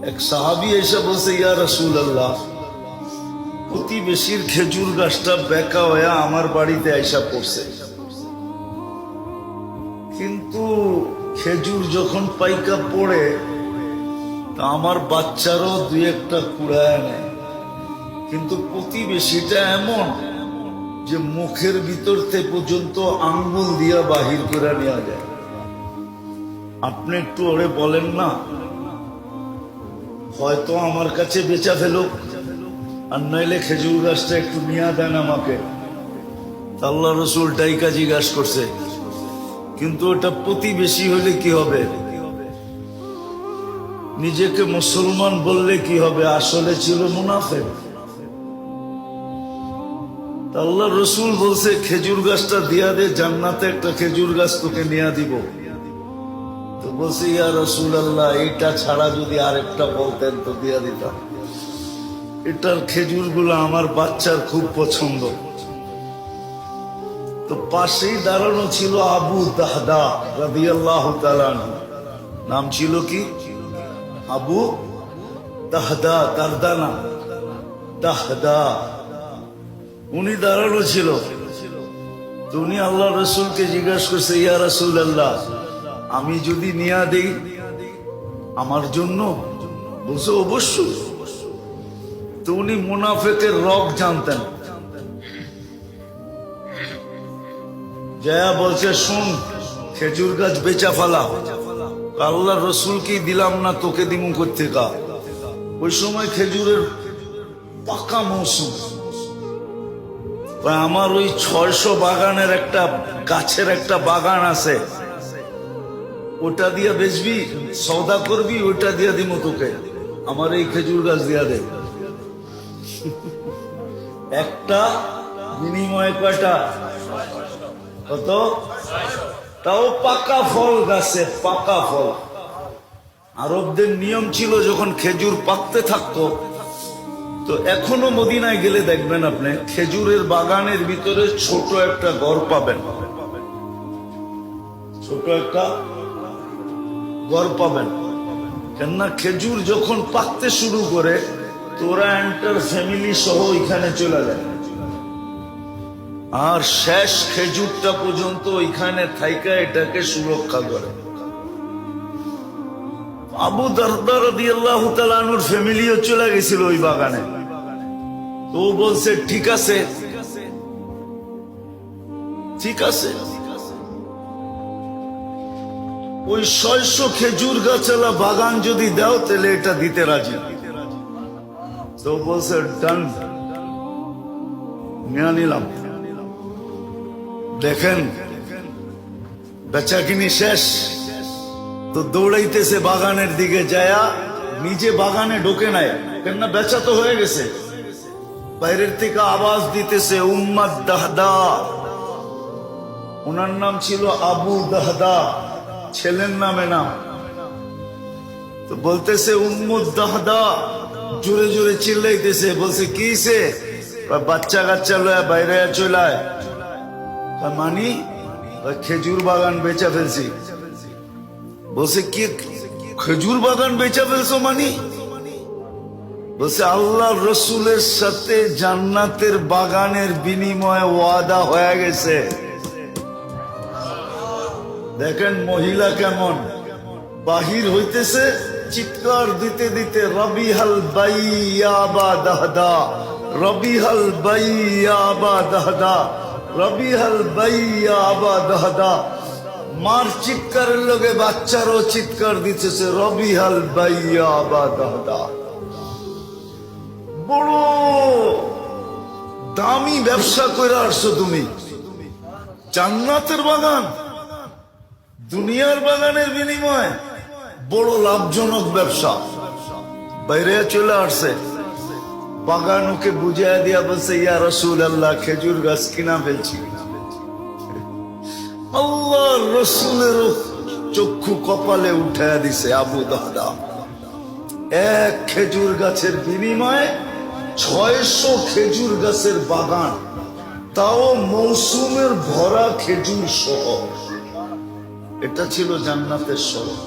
এক সাহাবী এসে বলছে, ইয়া রাসূলুল্লাহ, প্রতিবেশীর খেজুর গাছটা বেঁকা হয়ে আমার বাড়িতে আইসা পড়ছে, কিন্তু খেজুর যখন পাইকা পড়ে তা আমার বাচ্চারও দুই একটা কুড়ায় নেয়, কিন্তু প্রতিবেশীটা এমন যে মুখের ভিতর থেকে পর্যন্ত আঙ্গুল দিয়া বাহির করে নেওয়া যায়। আপনি একটু ওরে বলেন না, হয়তো আমার কাছে বেচা ফেলো, আর নইলে খেজুর গাছটা একটু নিয়ে দেন আমাকে। আল্লাহ রসুল ডাইকা জিজ্ঞাসা করছে, কিন্তু ওটা প্রতিবেশী হলে কি হবে? নিজেকে মুসলমান বললে কি হবে? আসলে ছিল মুনাফিক। আল্লাহ রসুল বলছে, খেজুর গাছটা দিয়া দে, জান্নাতে একটা খেজুর গাছ তোকে নিয়ে দিব। তো বলছে, ইয়া রাসূলুল্লাহ, এটা ছাড়া যদি আরেকটা বলতেন তো দিয়া দিতাম। এটার খেজুর গুলো আমার বাচ্চার খুব পছন্দ। তো পাশেই দাঁড়ানো ছিল আবু দাহদা রাদিয়াল্লাহু তাআলা আনহু। নাম ছিল কি? আবু দাহদা, দারদানা দাহদা। উনি দাঁড়ানো ছিল। তো উনি আল্লাহ রসুলকে জিজ্ঞাসা করছে, ইয়া রাসূলুল্লাহ, আমি যদি নিয়া দেই আমার জন্য? বলছে, অবশ্যই। তো উনি মুনাফিকের রগ জানতেন। জয়া বলছে, শুন, খেজুর গাছ বেচা ফালা। আল্লাহ রসুলকে দিলাম না, তোকে দিমু কোত্থেকা? ওই সময় খেজুরের পাকা মৌসুম। আমার ওই 600 বাগানের একটা গাছের একটা বাগান আছে, ওটা দিয়া বেচবি, সওদা করবি, ওটা দিয়া দিমু তোকে। আমার এই খেজুর গাছ দিয়া দে। একটা বিনিময়ে কয়টা? কত? তাও পাকা ফল গাছে, পাকা ফল। আরবদের নিয়ম ছিল, যখন খেজুর পাকতে থাকতো, তো এখনো মদিনায় গেলে দেখবেন আপনি খেজুরের বাগানের ভিতরে ছোট একটা ঘর পাবেন, ছোট একটা ঘর পাবেন। কেননা খেজুর যখন পাকতে শুরু করে তো ওরা এন্টার ফ্যামিলি সহ এখানে চলে যায়, আর শেষ খেজুরটা পর্যন্ত ওইখানে থাইকা এটাকে সুরক্ষা করে। আবু দারদা রাদিয়াল্লাহু তাআলা আনহুর ফ্যামিলিও চলে গেছিল ওই বাগানে। তো বলছে, ঠিক আছে, ঠিক আছে। ওই 600 খেজুর গাছওয়ালা বাগান যদি দাও তাহলে এটা দিতে রাজি। তো বলছে, ডান, নিয়ে নিলাম। দেখেন বেচা কিনি শেষ, তো দৌড়াইতেছে বাগানের দিকে, যায়া নিজে বাগানে ঢোকে নাই, কেননা বেচা তো হয়ে গেছে। বাইরের থেকে আওয়াজ দিতেছে, উম্মাদ দাহদা। ওনার নাম ছিল আবু দাহদা, ছেলের নামে নাম। তো বলতেছে, উম্মুদ দাহদা, জোরে জোরে চিল্লাইতেছে। বলছে, কি সে? বাচ্চা কাচ্চা লয়া বাইরে চলায়। মানি খেজুর বাগান বেচা ফেলছি। বলছে, কি খেজুর বাগান বেচা ফেলছো? মানি বলছে, আল্লাহ রসুলের সাথে জান্নাতের বাগানের বিনিময়ে ওয়াদা হয়ে গেছে। দেখেন মহিলা কেমন বাহির হইতেছে, চিৎকার দিতে দিতে, রবিহাল বাইয়া বা দাহদা, রবিহাল বাইয়া বা দাহদা, রবিহাল বাইয়া বা দাহদা। মার চিৎকারের লগে বাচ্চারও চিৎকার দিতেছে, রবিহাল বাইয়া বা দাহদা। বড় দামি ব্যবসা করে আসছো তুমি, জান্নাতের বাগান দুনিয়ার বাগানের বিনিময়ে, বড় লাভজনক ব্যবসা। বাইরে চলে আসছে, বাগান ওকে বুঝাইয়া দিয়া বলছে, ইয়া রাসূলুল্লাহ, খেজুর গাছ কিনা ফেলছি। আল্লাহ রসুলের চক্ষু কপালে উঠাইয়া দিছে। আবু দাহদা এক খেজুর গাছের বিনিময়ে 600 খেজুর গাছের বাগান, তাও মৌসুমের ভরা খেজুর সহ। এটা ছিল জান্নাতের শরৎ।